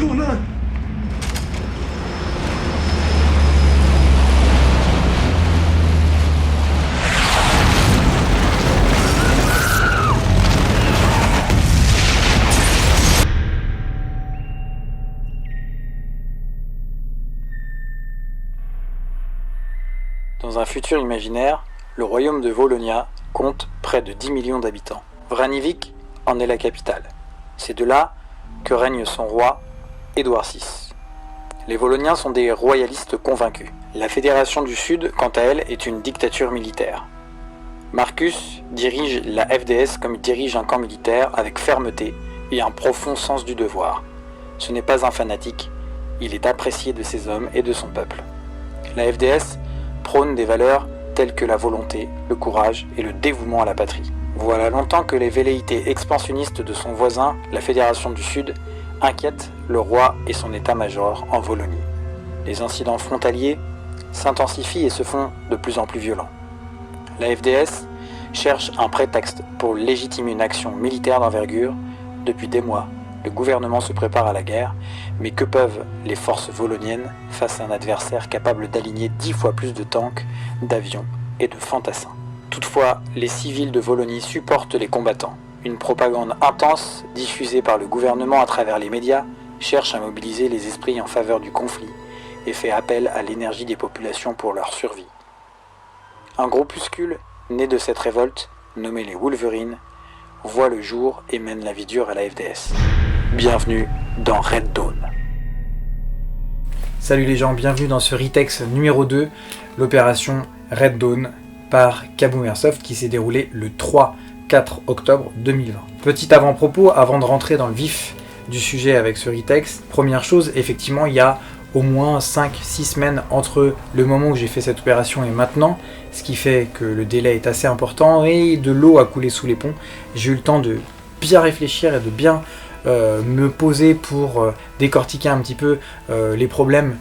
Colin! Dans un futur imaginaire, le royaume de Volonia compte près de 10 millions d'habitants. Vranivik en est la capitale. C'est de là que règne son roi, Édouard VI. Les Voloniens sont des royalistes convaincus. La Fédération du Sud, quant à elle, est une dictature militaire. Marcus dirige la FDS comme il dirige un camp militaire avec fermeté et un profond sens du devoir. Ce n'est pas un fanatique, il est apprécié de ses hommes et de son peuple. La FDS prône des valeurs telles que la volonté, le courage et le dévouement à la patrie. Voilà longtemps que les velléités expansionnistes de son voisin, la Fédération du Sud, inquiètent le roi et son état-major en Volonie. Les incidents frontaliers s'intensifient et se font de plus en plus violents. La FDS cherche un prétexte pour légitimer une action militaire d'envergure. Depuis des mois, le gouvernement se prépare à la guerre, mais que peuvent les forces voloniennes face à un adversaire capable d'aligner 10 fois plus de tanks, d'avions et de fantassins? Toutefois, les civils de Volonie supportent les combattants. Une propagande intense, diffusée par le gouvernement à travers les médias, cherche à mobiliser les esprits en faveur du conflit et fait appel à l'énergie des populations pour leur survie. Un groupuscule, né de cette révolte, nommé les Wolverines, voit le jour et mène la vie dure à la FDS. Bienvenue dans Red Dawn. Salut les gens, bienvenue dans ce Ritex numéro 2, l'opération Red Dawn par Kaboom Airsoft qui s'est déroulée le 3-4 octobre 2020. Petit avant-propos, avant de rentrer dans le vif du sujet avec ce Ritex, première chose, effectivement il y a au moins 5-6 semaines entre le moment où j'ai fait cette opération et maintenant, ce qui fait que le délai est assez important et de l'eau a coulé sous les ponts. J'ai eu le temps de bien réfléchir et de bien me poser pour décortiquer un petit peu les problèmes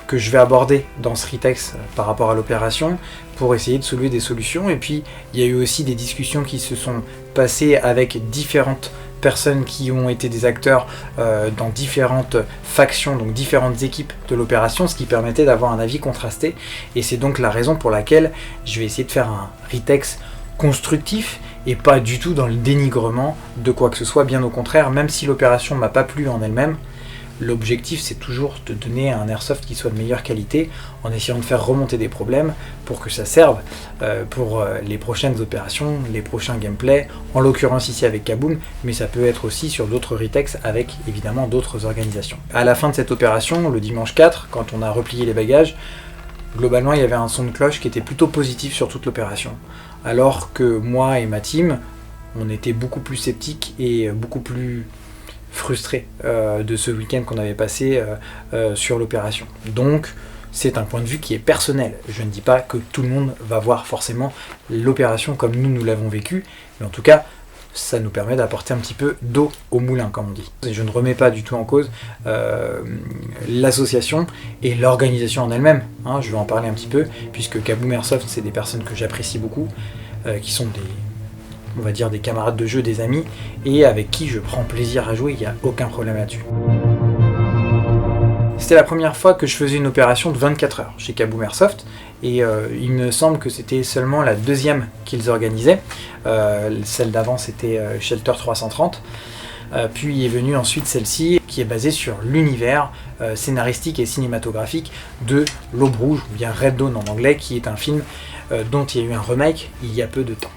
que je vais aborder dans ce Ritex par rapport à l'opération, pour essayer de soulever des solutions. Et puis il y a eu aussi des discussions qui se sont passées avec différentes personnes qui ont été des acteurs dans différentes factions, donc différentes équipes de l'opération, ce qui permettait d'avoir un avis contrasté. Et c'est donc la raison pour laquelle je vais essayer de faire un Ritex constructif et pas du tout dans le dénigrement de quoi que ce soit, bien au contraire. Même si l'opération m'a pas plu en elle-même, l'objectif c'est toujours de donner un airsoft qui soit de meilleure qualité en essayant de faire remonter des problèmes pour que ça serve pour les prochaines opérations, les prochains gameplays, en l'occurrence ici avec Kaboom, mais ça peut être aussi sur d'autres Ritex avec évidemment d'autres organisations. À la fin de cette opération, le dimanche 4, quand on a replié les bagages, globalement il y avait un son de cloche qui était plutôt positif sur toute l'opération. Alors que moi et ma team, on était beaucoup plus sceptiques et beaucoup plus frustrés de ce week-end qu'on avait passé sur l'opération. Donc c'est un point de vue qui est personnel. Je ne dis pas que tout le monde va voir forcément l'opération comme nous l'avons vécu, mais en tout cas ça nous permet d'apporter un petit peu d'eau au moulin, comme on dit. Et je ne remets pas du tout en cause l'association et l'organisation en elle-même, hein, je vais en parler un petit peu, puisque Kaboom Airsoft, c'est des personnes que j'apprécie beaucoup, qui sont on va dire des camarades de jeu, des amis, et avec qui je prends plaisir à jouer, il n'y a aucun problème là-dessus. C'était la première fois que je faisais une opération de 24 heures chez Kaboom Airsoft, et il me semble que c'était seulement la deuxième qu'ils organisaient. Celle d'avant c'était Shelter 330, puis est venue ensuite celle-ci qui est basée sur l'univers scénaristique et cinématographique de L'Aube Rouge, ou bien Red Dawn en anglais, qui est un film dont il y a eu un remake il y a peu de temps.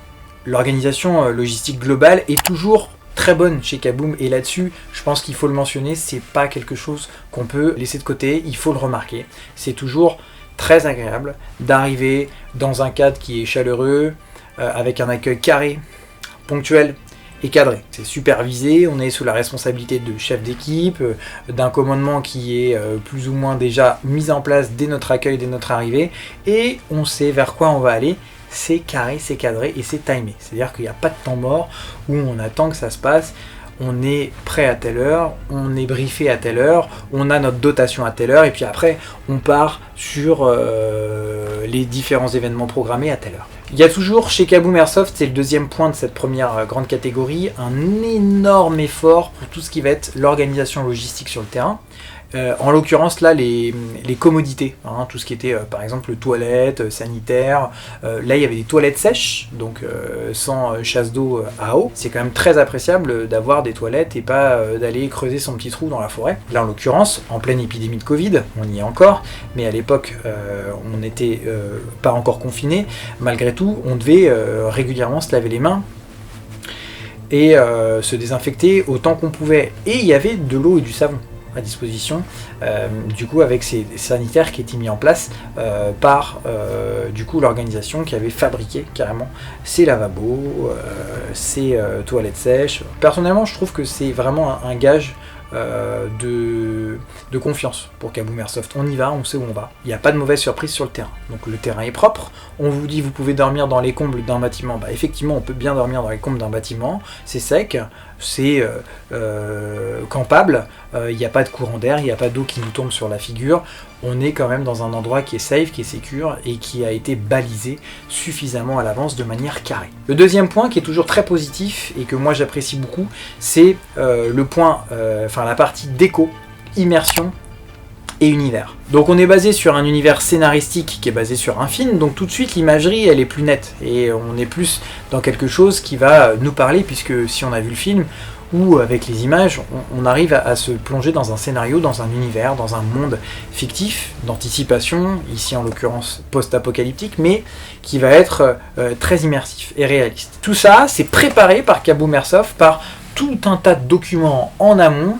L'organisation logistique globale est toujours très bonne chez Kaboom, et là-dessus je pense qu'il faut le mentionner, c'est pas quelque chose qu'on peut laisser de côté, il faut le remarquer. C'est toujours très agréable d'arriver dans un cadre qui est chaleureux, avec un accueil carré, ponctuel et cadré. C'est supervisé, on est sous la responsabilité de chef d'équipe, d'un commandement qui est plus ou moins déjà mis en place dès notre accueil, dès notre arrivée, et on sait vers quoi on va aller. C'est carré, c'est cadré et c'est timé. C'est-à-dire qu'il n'y a pas de temps mort où on attend que ça se passe. On est prêt à telle heure, on est briefé à telle heure, on a notre dotation à telle heure, et puis après on part sur les différents événements programmés à telle heure. Il y a toujours chez Kaboom Airsoft, c'est le deuxième point de cette première grande catégorie, un énorme effort pour tout ce qui va être l'organisation logistique sur le terrain. En l'occurrence là les commodités, hein, tout ce qui était par exemple toilettes, sanitaires, là il y avait des toilettes sèches, donc sans chasse d'eau à eau. C'est quand même très appréciable d'avoir des toilettes et pas d'aller creuser son petit trou dans la forêt. Là en l'occurrence, en pleine épidémie de Covid, on y est encore, mais à l'époque on n'était pas encore confinés, malgré tout on devait régulièrement se laver les mains et se désinfecter autant qu'on pouvait, et il y avait de l'eau et du savon à disposition, du coup avec ces sanitaires qui étaient mis en place par du coup l'organisation qui avait fabriqué carrément ces lavabos, ces toilettes sèches. Personnellement je trouve que c'est vraiment un gage de confiance pour Kaboom Airsoft. On y va, on sait où on va. Il n'y a pas de mauvaise surprise sur le terrain. Donc le terrain est propre. On vous dit vous pouvez dormir dans les combles d'un bâtiment. Bah effectivement on peut bien dormir dans les combles d'un bâtiment. C'est sec, c'est campable. Il n'y a pas de courant d'air, il n'y a pas d'eau qui nous tombe sur la figure. On est quand même dans un endroit qui est safe, qui est secure et qui a été balisé suffisamment à l'avance de manière carrée. Le deuxième point qui est toujours très positif et que moi j'apprécie beaucoup, c'est le point, la partie déco, immersion et univers. Donc on est basé sur un univers scénaristique qui est basé sur un film, donc tout de suite l'imagerie elle est plus nette et on est plus dans quelque chose qui va nous parler, puisque si on a vu le film, où avec les images, on arrive à se plonger dans un scénario, dans un univers, dans un monde fictif, d'anticipation, ici en l'occurrence post-apocalyptique, mais qui va être très immersif et réaliste. Tout ça, c'est préparé par Kaboom Airsoft, par tout un tas de documents en amont,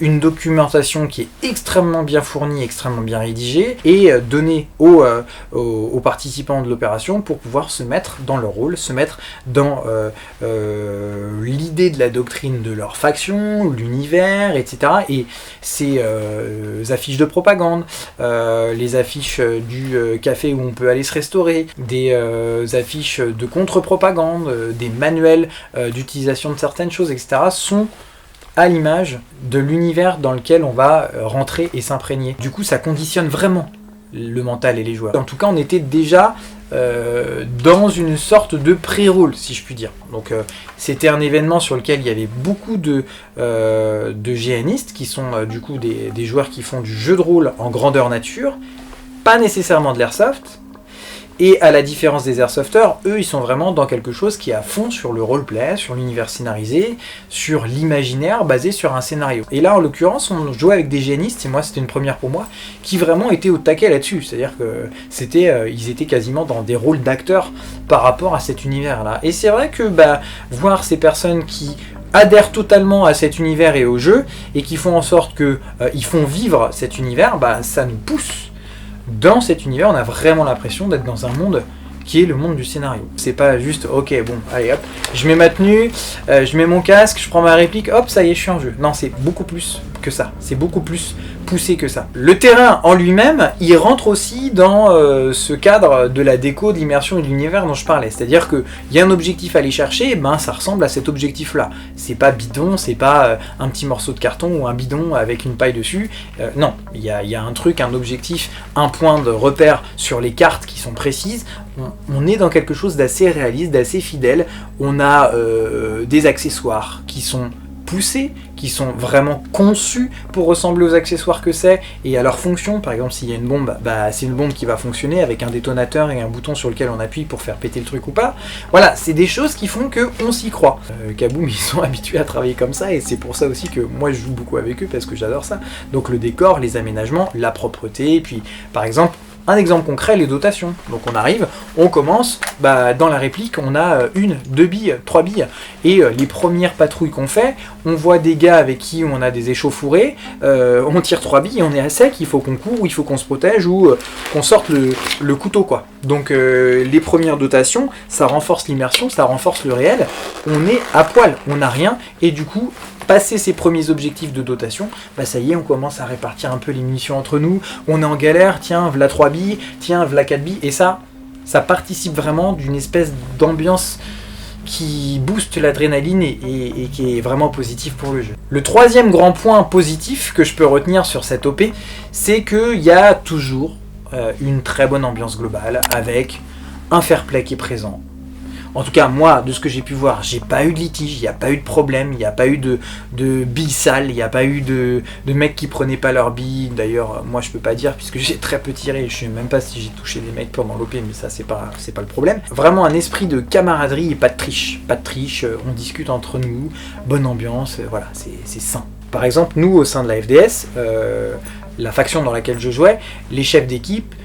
une documentation qui est extrêmement bien fournie, extrêmement bien rédigée, et donnée aux participants de l'opération pour pouvoir se mettre dans leur rôle, se mettre dans l'idée de la doctrine de leur faction, l'univers, etc. Et ces affiches de propagande, les affiches du café où on peut aller se restaurer, des affiches de contre-propagande, des manuels d'utilisation de certaines choses, etc. sont à l'image de l'univers dans lequel on va rentrer et s'imprégner. Du coup, ça conditionne vraiment le mental et les joueurs. En tout cas, on était déjà dans une sorte de pré-roll, si je puis dire. Donc, c'était un événement sur lequel il y avait beaucoup de GNistes, qui sont du coup des joueurs qui font du jeu de rôle en grandeur nature, pas nécessairement de l'airsoft. Et à la différence des airsofters, eux ils sont vraiment dans quelque chose qui est à fond sur le roleplay, sur l'univers scénarisé, sur l'imaginaire basé sur un scénario. Et là en l'occurrence on jouait avec des génistes, et moi c'était une première pour moi, qui vraiment étaient au taquet là-dessus. C'est-à-dire que ils étaient quasiment dans des rôles d'acteurs par rapport à cet univers-là. Et c'est vrai que voir ces personnes qui adhèrent totalement à cet univers et au jeu, et qui font en sorte qu'ils font vivre cet univers, ça nous pousse. Dans cet univers, on a vraiment l'impression d'être dans un monde qui est le monde du scénario. C'est pas juste, ok, bon, allez hop, je mets ma tenue, je mets mon casque, je prends ma réplique, hop, ça y est, je suis en jeu. Non, c'est beaucoup plus que ça. C'est beaucoup plus poussé que ça. Le terrain en lui-même, il rentre aussi dans ce cadre de la déco, de l'immersion et de l'univers dont je parlais. C'est-à-dire qu'il y a un objectif à aller chercher, ça ressemble à cet objectif-là. C'est pas bidon, c'est pas un petit morceau de carton ou un bidon avec une paille dessus. Non, il y a un truc, un objectif, un point de repère sur les cartes qui sont précises. On est dans quelque chose d'assez réaliste, d'assez fidèle. On a des accessoires qui sont poussés, qui sont vraiment conçus pour ressembler aux accessoires que c'est et à leur fonction. Par exemple, s'il y a une bombe, c'est une bombe qui va fonctionner avec un détonateur et un bouton sur lequel on appuie pour faire péter le truc ou pas. Voilà, c'est des choses qui font qu'on s'y croit. Kaboom, ils sont habitués à travailler comme ça, et c'est pour ça aussi que moi je joue beaucoup avec eux, parce que j'adore ça. Donc le décor, les aménagements, la propreté, et puis par exemple, un exemple concret, les dotations. Donc on arrive, on commence, dans la réplique, on a 1, 2 billes, 3 billes. Et les premières patrouilles qu'on fait, on voit des gars avec qui on a des échauffourées, on tire 3 billes et on est à sec, il faut qu'on court, ou il faut qu'on se protège, ou qu'on sorte le couteau, quoi. Donc les premières dotations, ça renforce l'immersion, ça renforce le réel. On est à poil, on n'a rien, et du coup, passer ces premiers objectifs de dotation, ça y est, on commence à répartir un peu les munitions entre nous, on est en galère, tiens, v'là 3 billes, tiens, v'là 4 billes, et ça participe vraiment d'une espèce d'ambiance qui booste l'adrénaline et qui est vraiment positif pour le jeu. Le troisième grand point positif que je peux retenir sur cette OP, c'est qu'il y a toujours une très bonne ambiance globale, avec un fair play qui est présent. En tout cas, moi, de ce que j'ai pu voir, j'ai pas eu de litige, il n'y a pas eu de problème, il n'y a pas eu de billes sales, il n'y a pas eu de mecs qui prenaient pas leur billes. D'ailleurs, moi, je peux pas dire, puisque j'ai très peu tiré, je sais même pas si j'ai touché des mecs pendant l'OP, mais ça, c'est pas le problème. Vraiment un esprit de camaraderie et pas de triche. Pas de triche, on discute entre nous, bonne ambiance, voilà, c'est sain. Par exemple, nous, au sein de la FDS, la faction dans laquelle je jouais, les chefs d'équipe,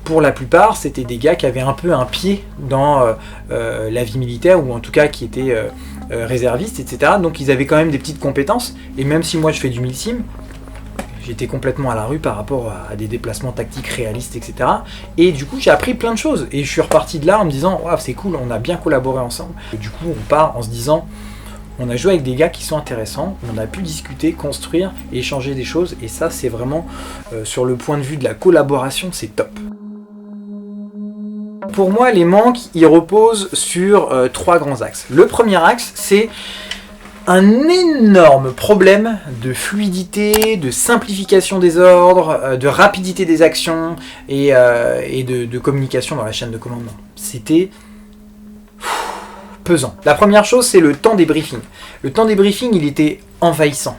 pour la plupart, c'était des gars qui avaient un peu un pied dans la vie militaire, ou en tout cas qui étaient réservistes, etc. Donc ils avaient quand même des petites compétences, et même si moi je fais du milsim, j'étais complètement à la rue par rapport à des déplacements tactiques réalistes, etc. Et du coup j'ai appris plein de choses, et je suis reparti de là en me disant wow, c'est cool, on a bien collaboré ensemble. Et du coup on part en se disant on a joué avec des gars qui sont intéressants, on a pu discuter, construire, échanger des choses, et ça c'est vraiment, sur le point de vue de la collaboration, c'est top. Pour moi, les manques, ils reposent sur 3 grands axes. Le premier axe, c'est un énorme problème de fluidité, de simplification des ordres, de rapidité des actions et de communication dans la chaîne de commandement. C'était pesant. La première chose, c'est le temps des briefings. Le temps des briefings, il était envahissant.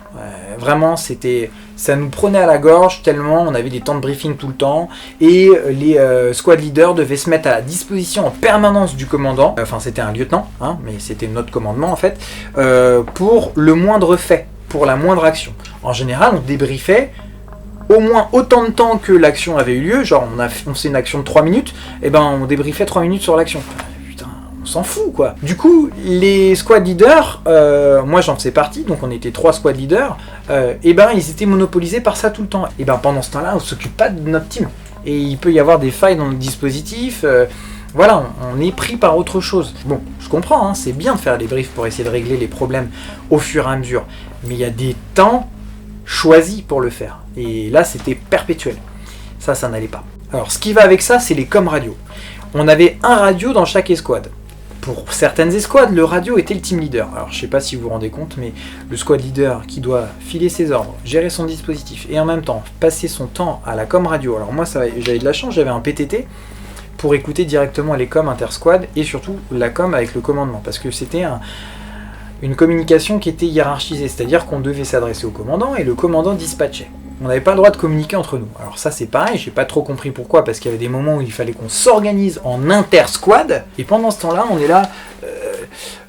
Vraiment, ça nous prenait à la gorge tellement on avait des temps de briefing tout le temps, et les squad leaders devaient se mettre à la disposition en permanence du commandant, enfin c'était un lieutenant, hein, mais c'était notre commandement en fait, pour le moindre fait, pour la moindre action. En général, on débriefait au moins autant de temps que l'action avait eu lieu, genre on fait une action de 3 minutes, et ben on débriefait 3 minutes sur l'action. On s'en fout quoi. Du coup, les squad leaders, moi j'en faisais partie, donc on était 3 squad leaders, et ben ils étaient monopolisés par ça tout le temps. Et ben pendant ce temps-là, on s'occupe pas de notre team. Et il peut y avoir des failles dans le dispositif, voilà, on est pris par autre chose. Bon, je comprends, hein, c'est bien de faire des briefs pour essayer de régler les problèmes au fur et à mesure, mais il y a des temps choisis pour le faire. Et là, c'était perpétuel. Ça n'allait pas. Alors, ce qui va avec ça, c'est les coms radio. On avait un radio dans chaque escouade. Pour certaines escouades, le radio était le team leader. Alors, je sais pas si vous vous rendez compte, mais le squad leader qui doit filer ses ordres, gérer son dispositif, et en même temps passer son temps à la com radio. Alors moi, j'avais de la chance, j'avais un PTT pour écouter directement les coms intersquad, et surtout la com avec le commandement, parce que c'était une communication qui était hiérarchisée, c'est-à-dire qu'on devait s'adresser au commandant, et le commandant dispatchait. On n'avait pas le droit de communiquer entre nous. Alors ça c'est pareil, j'ai pas trop compris pourquoi, parce qu'il y avait des moments où il fallait qu'on s'organise en inter-squad, et pendant ce temps-là, on est là,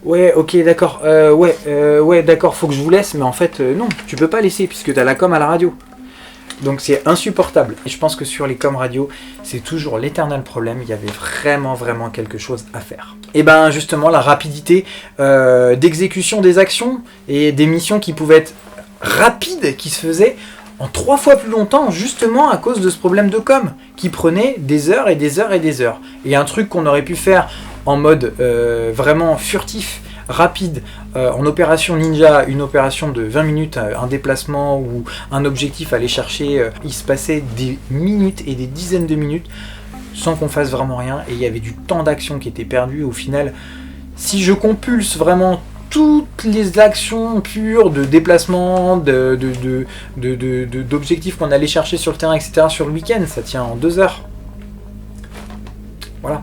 ouais, ok, d'accord, ouais, d'accord, faut que je vous laisse, mais en fait, non, tu peux pas laisser, puisque t'as la com à la radio. Donc c'est insupportable. Et je pense que sur les coms radio, c'est toujours l'éternel problème, il y avait vraiment quelque chose à faire. Et ben justement, la rapidité d'exécution des actions, et des missions qui pouvaient être rapides, qui se faisaient en 3 fois plus longtemps, justement à cause de ce problème de com, qui prenait des heures et des heures et des heures. Et un truc qu'on aurait pu faire en mode vraiment furtif, rapide, en opération ninja, une opération de 20 minutes, un déplacement ou un objectif à aller chercher, il se passait des minutes et des dizaines de minutes sans qu'on fasse vraiment rien, et il y avait du temps d'action qui était perdu. Au final, si je compulse vraiment toutes les actions pures de déplacement, d'objectifs qu'on allait chercher sur le terrain, etc. sur le week-end, ça tient en 2 heures. Voilà.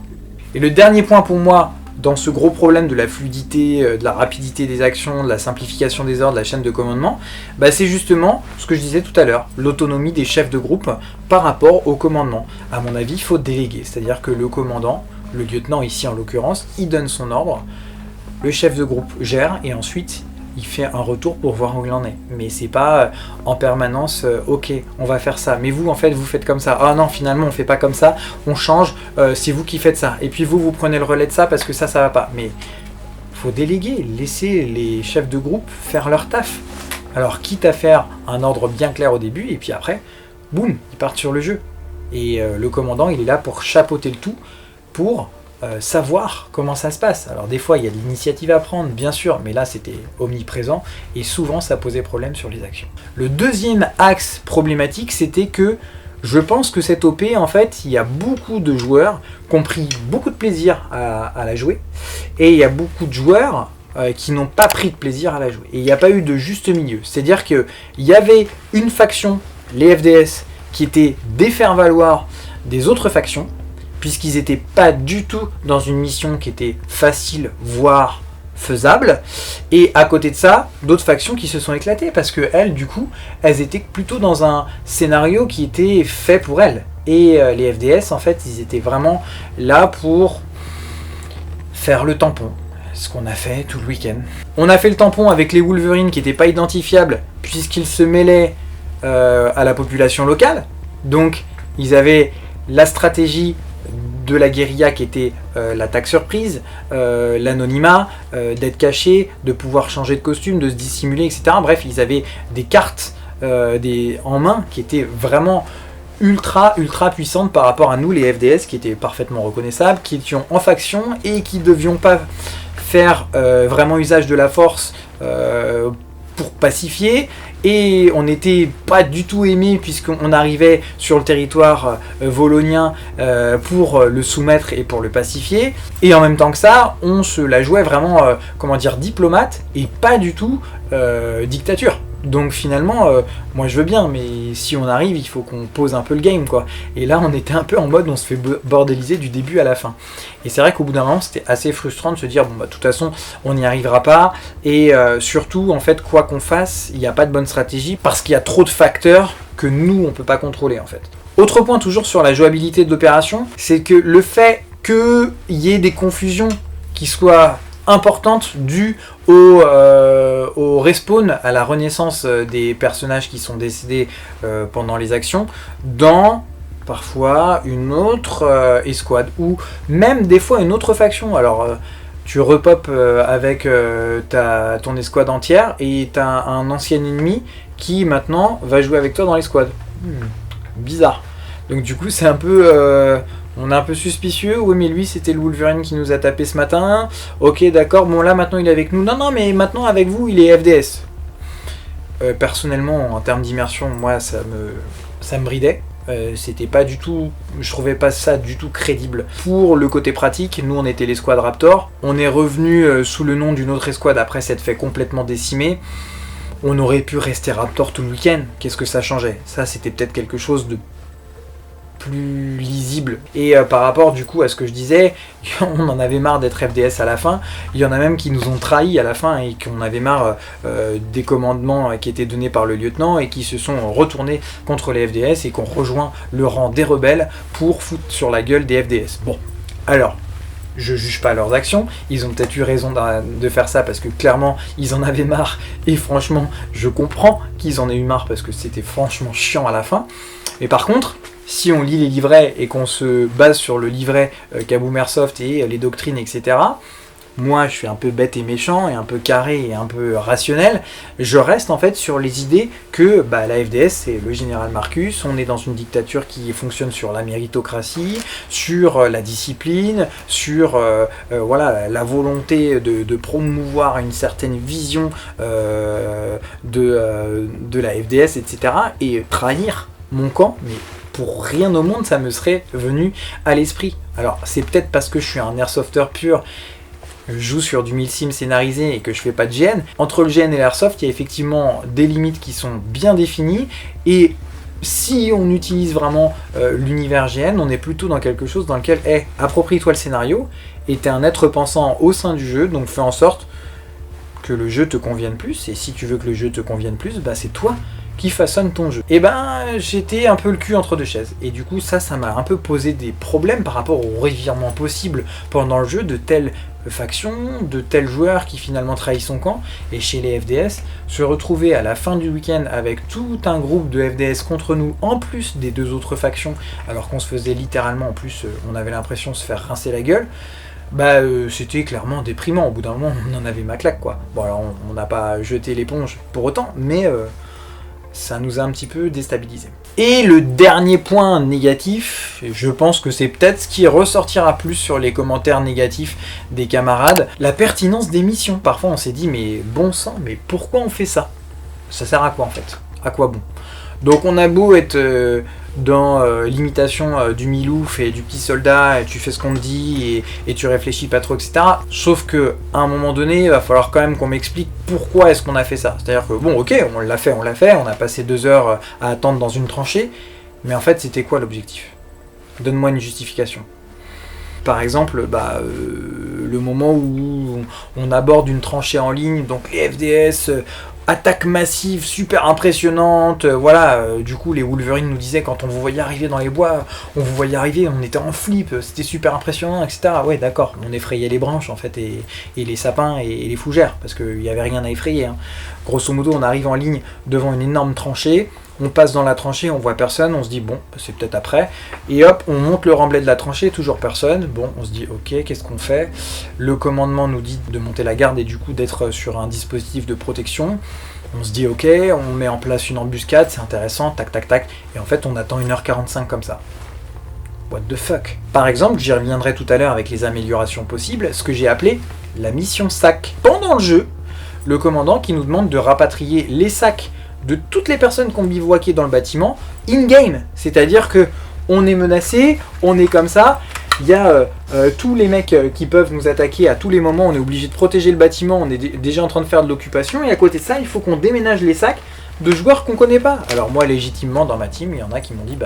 Et le dernier point pour moi, dans ce gros problème de la fluidité, de la rapidité des actions, de la simplification des ordres, de la chaîne de commandement, bah c'est justement ce que je disais tout à l'heure, l'autonomie des chefs de groupe par rapport au commandement. À mon avis, il faut déléguer, c'est-à-dire que le commandant, le lieutenant ici en l'occurrence, il donne son ordre, le chef de groupe gère, et ensuite il fait un retour pour voir où il en est. Mais c'est pas en permanence, ok, on va faire ça, mais vous en fait vous faites comme ça, ah non finalement on fait pas comme ça, on change, c'est vous qui faites ça, et puis vous prenez le relais de ça parce que ça va pas. Mais faut déléguer, laisser les chefs de groupe faire leur taf. Alors quitte à faire un ordre bien clair au début, et puis après, boum, ils partent sur le jeu. Et le commandant il est là pour chapeauter le tout, pour savoir comment ça se passe. Alors des fois il y a de l'initiative à prendre, bien sûr, mais là c'était omniprésent, et souvent ça posait problème sur les actions. Le deuxième axe problématique, c'était que je pense que cette OP, en fait, il y a beaucoup de joueurs qui ont pris beaucoup de plaisir à la jouer, et il y a beaucoup de joueurs qui n'ont pas pris de plaisir à la jouer. Et il n'y a pas eu de juste milieu. C'est-à-dire qu'il y avait une faction, les FDS, qui était des faire-valoir des autres factions, puisqu'ils n'étaient pas du tout dans une mission qui était facile, voire faisable. Et à côté de ça, d'autres factions qui se sont éclatées, parce que elles, du coup, elles étaient plutôt dans un scénario qui était fait pour elles. Et les FDS, en fait, ils étaient vraiment là pour faire le tampon. Ce qu'on a fait tout le week-end. On a fait le tampon avec les Wolverines qui n'étaient pas identifiables, puisqu'ils se mêlaient à la population locale. Donc, ils avaient la stratégie de la guérilla qui était l'attaque surprise, l'anonymat, d'être caché, de pouvoir changer de costume, de se dissimuler, etc. Bref, ils avaient des cartes en main qui étaient vraiment ultra puissantes par rapport à nous, les FDS, qui étaient parfaitement reconnaissables, qui étions en faction et qui ne devions pas faire vraiment usage de la force pour pacifier. Et on n'était pas du tout aimé puisqu'on arrivait sur le territoire volonien pour le soumettre et pour le pacifier. Et en même temps que ça, on se la jouait vraiment, diplomate et pas du tout dictature. Donc finalement, moi je veux bien, mais si on arrive, il faut qu'on pose un peu le game, quoi. Et là, on était un peu en mode, on se fait bordéliser du début à la fin. Et c'est vrai qu'au bout d'un moment, c'était assez frustrant de se dire, bon bah de toute façon, on n'y arrivera pas. Et surtout, en fait, quoi qu'on fasse, il n'y a pas de bonne stratégie, parce qu'il y a trop de facteurs que nous, on peut pas contrôler, en fait. Autre point, toujours sur la jouabilité de l'opération, c'est que le fait qu'il y ait des confusions qui soient importante due au respawn, à la renaissance des personnages qui sont décédés pendant les actions, dans parfois une autre escouade, ou même des fois une autre faction. Alors tu repopes avec ton escouade entière, et tu as un ancien ennemi qui maintenant va jouer avec toi dans l'escouade. Bizarre. Donc du coup c'est un peu... on est un peu suspicieux. Oui, mais lui, c'était le Wolverine qui nous a tapé ce matin. Ok, d'accord. Bon, là, maintenant, il est avec nous. Non, mais maintenant, avec vous, il est FDS. Personnellement, en termes d'immersion, moi, ça me bridait. C'était pas du tout... Je trouvais pas ça du tout crédible. Pour le côté pratique, nous, on était l'escouade Raptor. On est revenu sous le nom d'une autre escouade après s'être fait complètement décimer. On aurait pu rester Raptor tout le week-end. Qu'est-ce que ça changeait? Ça, c'était peut-être quelque chose de plus lisible. Et par rapport du coup à ce que je disais, on en avait marre d'être FDS à la fin. Il y en a même qui nous ont trahis à la fin et qu'on avait marre des commandements qui étaient donnés par le lieutenant et qui se sont retournés contre les FDS et qu'on rejoint le rang des rebelles pour foutre sur la gueule des FDS. Bon, alors je juge pas leurs actions, ils ont peut-être eu raison de faire ça parce que clairement ils en avaient marre, et franchement je comprends qu'ils en aient eu marre parce que c'était franchement chiant à la fin. Mais par contre, si on lit les livrets et qu'on se base sur le livret Kaboom Airsoft et les doctrines, etc., moi je suis un peu bête et méchant et un peu carré et un peu rationnel, je reste en fait sur les idées que la FDS c'est le général Marcus, on est dans une dictature qui fonctionne sur la méritocratie, sur la discipline, sur la volonté de promouvoir une certaine vision de la FDS, etc. Et trahir mon camp, mais pour rien au monde ça me serait venu à l'esprit. Alors c'est peut-être parce que je suis un airsofter pur, je joue sur du milsim scénarisé et que je fais pas de GN. Entre le GN et l'airsoft, il y a effectivement des limites qui sont bien définies, et si on utilise vraiment l'univers GN, on est plutôt dans quelque chose dans lequel approprie-toi le scénario, et t'es un être pensant au sein du jeu, donc fais en sorte que le jeu te convienne plus, et si tu veux que le jeu te convienne plus, c'est toi qui façonne ton jeu. Et j'étais un peu le cul entre deux chaises. Et du coup, ça m'a un peu posé des problèmes par rapport au revirement possible pendant le jeu de telle faction, de tel joueur qui finalement trahit son camp. Et chez les FDS, se retrouver à la fin du week-end avec tout un groupe de FDS contre nous, en plus des deux autres factions, alors qu'on se faisait littéralement, en plus, on avait l'impression de se faire rincer la gueule. C'était clairement déprimant. Au bout d'un moment, on en avait ma claque, quoi. Bon, alors on n'a pas jeté l'éponge pour autant, mais ça nous a un petit peu déstabilisé. Et le dernier point négatif, je pense que c'est peut-être ce qui ressortira plus sur les commentaires négatifs des camarades, la pertinence des missions. Parfois on s'est dit, mais bon sang, mais pourquoi on fait ça? Ça sert à quoi en fait? À quoi bon? Donc on a beau être dans l'imitation du milouf et du petit soldat, et tu fais ce qu'on te dit et tu réfléchis pas trop, etc. Sauf que à un moment donné, il va falloir quand même qu'on m'explique pourquoi est-ce qu'on a fait ça. C'est-à-dire que bon, ok, on l'a fait, on a passé 2 heures à attendre dans une tranchée, mais en fait c'était quoi l'objectif? Donne-moi une justification. par exemple, le moment où on aborde une tranchée en ligne, donc les FDS, attaque massive, super impressionnante, du coup les Wolverines nous disaient quand on vous voyait arriver dans les bois, on vous voyait arriver, on était en flip, c'était super impressionnant, etc. Ouais, d'accord, on effrayait les branches en fait, et les sapins et les fougères, parce qu'il n'y avait rien à effrayer, hein. Grosso modo, on arrive en ligne devant une énorme tranchée, on passe dans la tranchée, on voit personne, on se dit bon, c'est peut-être après, et hop, on monte le remblai de la tranchée, toujours personne, bon, on se dit ok, qu'est-ce qu'on fait? Le commandement nous dit de monter la garde et du coup d'être sur un dispositif de protection. On se dit ok, on met en place une embuscade, c'est intéressant, tac tac tac, et en fait on attend 1h45 comme ça. What the fuck? Par exemple, j'y reviendrai tout à l'heure avec les améliorations possibles, ce que j'ai appelé la mission sac. Pendant le jeu, le commandant qui nous demande de rapatrier les sacs de toutes les personnes qu'on bivouaquait dans le bâtiment in-game, c'est-à-dire que on est menacé, on est comme ça, il y a tous les mecs qui peuvent nous attaquer à tous les moments, on est obligé de protéger le bâtiment, on est déjà en train de faire de l'occupation, et à côté de ça, il faut qu'on déménage les sacs de joueurs qu'on connaît pas. Alors moi, légitimement, dans ma team, il y en a qui m'ont dit,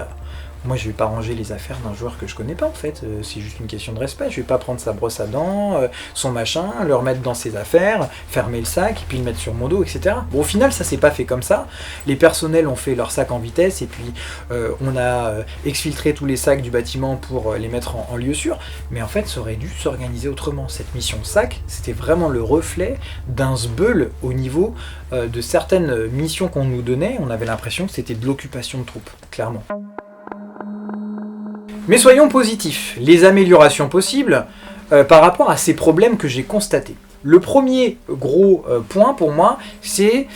moi je vais pas ranger les affaires d'un joueur que je connais pas en fait, c'est juste une question de respect, je vais pas prendre sa brosse à dents, son machin, le remettre dans ses affaires, fermer le sac, et puis le mettre sur mon dos, etc. Bon, au final ça s'est pas fait comme ça, les personnels ont fait leur sac en vitesse, et puis on a exfiltré tous les sacs du bâtiment pour les mettre en lieu sûr, mais en fait ça aurait dû s'organiser autrement. Cette mission sac, c'était vraiment le reflet d'un sbeul au niveau de certaines missions qu'on nous donnait, on avait l'impression que c'était de l'occupation de troupes, clairement. Mais soyons positifs, les améliorations possibles par rapport à ces problèmes que j'ai constatés. Le premier gros point pour moi, c'est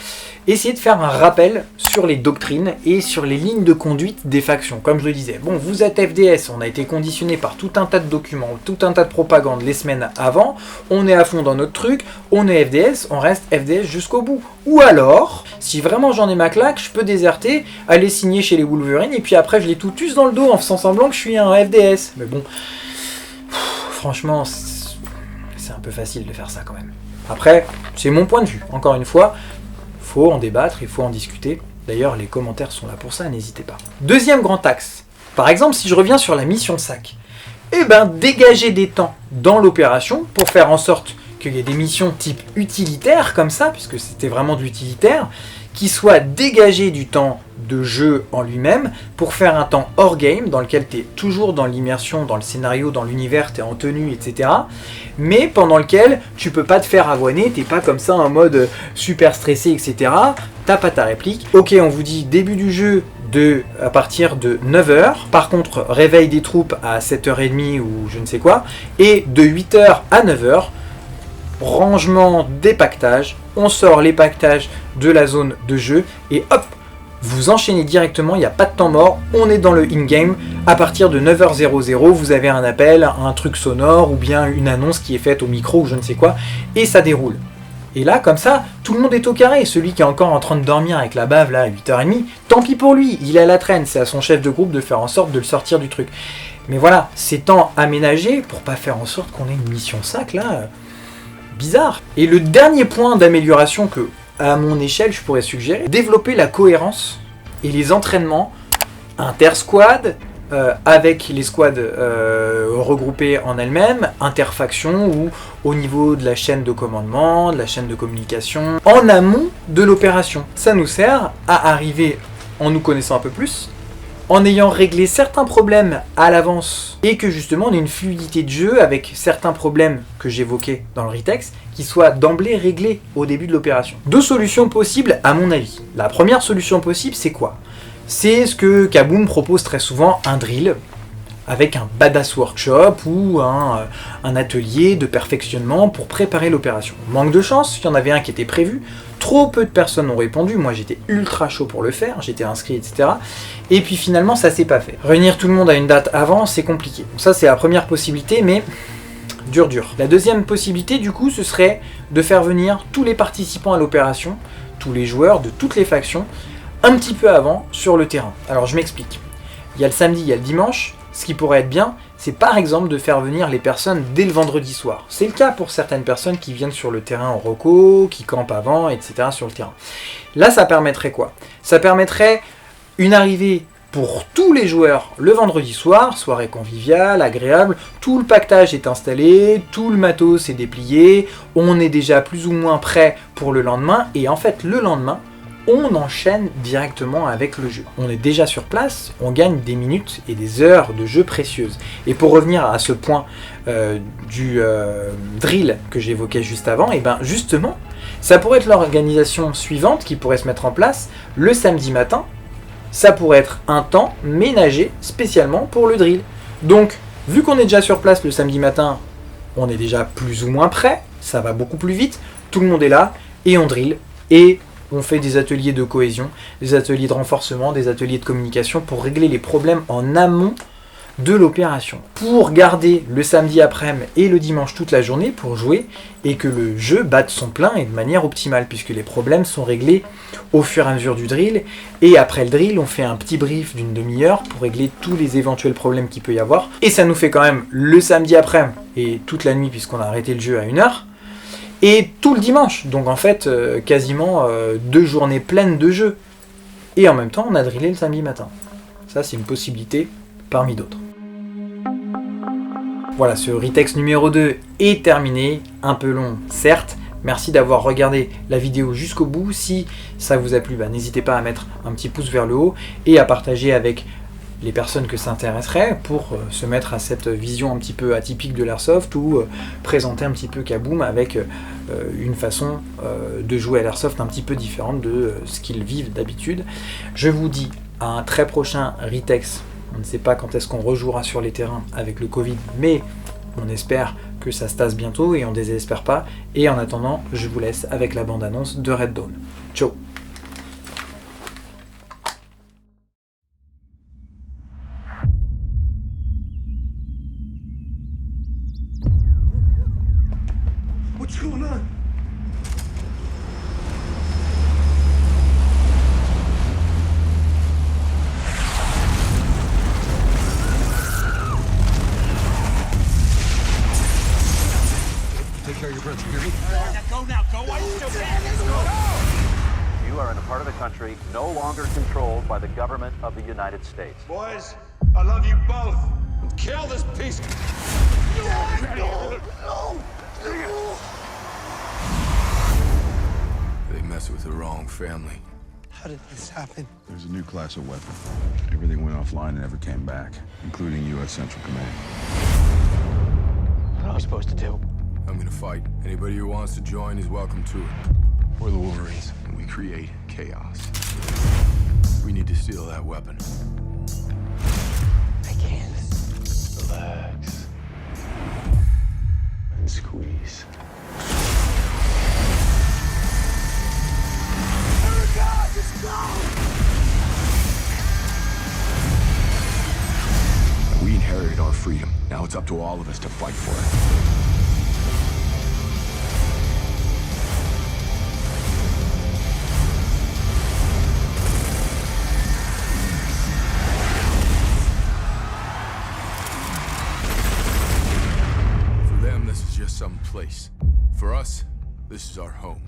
essayer de faire un rappel sur les doctrines et sur les lignes de conduite des factions. Comme je le disais, bon, vous êtes FDS, on a été conditionné par tout un tas de documents, tout un tas de propagande les semaines avant, on est à fond dans notre truc, on est FDS, on reste FDS jusqu'au bout. Ou alors, si vraiment j'en ai ma claque, je peux déserter, aller signer chez les Wolverines, et puis après je les tues dans le dos en faisant semblant que je suis un FDS. Mais bon, franchement, c'est un peu facile de faire ça quand même. Après, c'est mon point de vue, encore une fois, faut en débattre, il faut en discuter. D'ailleurs, les commentaires sont là pour ça, n'hésitez pas. Deuxième grand axe. Par exemple, si je reviens sur la mission sac, dégager des temps dans l'opération pour faire en sorte qu'il y ait des missions type utilitaire comme ça, puisque c'était vraiment de l'utilitaire, qui soit dégagé du temps de jeu en lui-même pour faire un temps hors game dans lequel tu es toujours dans l'immersion, dans le scénario, dans l'univers, tu es en tenue, etc. Mais pendant lequel tu peux pas te faire avoiner, t'es pas comme ça en mode super stressé, etc. T'as pas ta réplique. Ok, on vous dit début du jeu à partir de 9h. Par contre, réveil des troupes à 7h30 ou je ne sais quoi. Et de 8h à 9h, rangement des pactages. On sort les pactages de la zone de jeu et hop, vous enchaînez directement, il n'y a pas de temps mort, on est dans le in-game, à partir de 9h00, vous avez un appel, un truc sonore, ou bien une annonce qui est faite au micro, ou je ne sais quoi, et ça déroule. Et là, comme ça, tout le monde est au carré, celui qui est encore en train de dormir avec la bave, là, à 8h30, tant pis pour lui, il est à la traîne, c'est à son chef de groupe de faire en sorte de le sortir du truc. Mais voilà, c'est temps aménagé pour pas faire en sorte qu'on ait une mission sac, là, bizarre. Et le dernier point d'amélioration que, à mon échelle, je pourrais suggérer, développer la cohérence et les entraînements inter-squad, avec les squads regroupés en elles-mêmes, interfaction ou au niveau de la chaîne de commandement, de la chaîne de communication, en amont de l'opération. Ça nous sert à arriver en nous connaissant un peu plus, en ayant réglé certains problèmes à l'avance et que justement on ait une fluidité de jeu avec certains problèmes que j'évoquais dans le retext qui soient d'emblée réglés au début de l'opération. Deux solutions possibles à mon avis. La première solution possible, c'est quoi ? C'est ce que Kaboom propose très souvent, un drill avec un badass workshop ou un atelier de perfectionnement pour préparer l'opération. Manque de chance, il y en avait un qui était prévu, trop peu de personnes ont répondu, moi j'étais ultra chaud pour le faire, j'étais inscrit, etc. Et puis finalement ça s'est pas fait. Réunir tout le monde à une date avant, c'est compliqué. Donc ça c'est la première possibilité, mais dur. La deuxième possibilité du coup, ce serait de faire venir tous les participants à l'opération, tous les joueurs de toutes les factions, un petit peu avant sur le terrain. Alors je m'explique. Il y a le samedi, il y a le dimanche. Ce qui pourrait être bien, c'est par exemple de faire venir les personnes dès le vendredi soir. C'est le cas pour certaines personnes qui viennent sur le terrain en reco, qui campent avant, etc. sur le terrain. Là, ça permettrait quoi ? Ça permettrait une arrivée pour tous les joueurs le vendredi soir, soirée conviviale, agréable, tout le pactage est installé, tout le matos est déplié, on est déjà plus ou moins prêt pour le lendemain, et en fait le lendemain, on enchaîne directement avec le jeu. On est déjà sur place, on gagne des minutes et des heures de jeu précieuses. Et pour revenir à ce point du drill que j'évoquais juste avant, et ben justement, ça pourrait être l'organisation suivante qui pourrait se mettre en place le samedi matin. Ça pourrait être un temps ménagé spécialement pour le drill. Donc, vu qu'on est déjà sur place le samedi matin, on est déjà plus ou moins prêt, ça va beaucoup plus vite, tout le monde est là, et on drill, et on fait des ateliers de cohésion, des ateliers de renforcement, des ateliers de communication pour régler les problèmes en amont de l'opération. Pour garder le samedi après-midi et le dimanche toute la journée pour jouer et que le jeu batte son plein et de manière optimale puisque les problèmes sont réglés au fur et à mesure du drill. Et après le drill, on fait un petit brief d'une demi-heure pour régler tous les éventuels problèmes qu'il peut y avoir. Et ça nous fait quand même le samedi après-midi et toute la nuit puisqu'on a arrêté le jeu à 1h. Et tout le dimanche, donc en fait quasiment 2 journées pleines de jeu. Et en même temps, on a drillé le samedi matin. Ça, c'est une possibilité parmi d'autres. Voilà, ce Ritex numéro 2 est terminé, un peu long certes. Merci d'avoir regardé la vidéo jusqu'au bout. Si ça vous a plu, n'hésitez pas à mettre un petit pouce vers le haut et à partager avec les personnes que ça intéresserait pour se mettre à cette vision un petit peu atypique de l'airsoft ou présenter un petit peu Kaboom avec une façon de jouer à l'airsoft un petit peu différente de ce qu'ils vivent d'habitude. Je vous dis à un très prochain Ritex. On ne sait pas quand est-ce qu'on rejouera sur les terrains avec le Covid, mais on espère que ça se tasse bientôt et on ne désespère pas. Et en attendant, je vous laisse avec la bande-annonce de Red Dawn. Ciao. What's going on? Take care of your brother, you hear me? Go now, go! Why are you still there? You are in a part of the country no longer controlled by the government of the United States. Boys, I love you both. Kill this piece. They mess with the wrong family. How did this happen? There's a new class of weapon. Everything went offline and never came back, including U.S. Central Command. What am I supposed to do? I'm gonna fight. Anybody who wants to join is welcome to it. We're the Wolverines, and we create chaos. We need to steal that weapon. I can't. Relax. And squeeze. We inherited our freedom. Now it's up to all of us to fight for it. For them, this is just some place. For us, this is our home.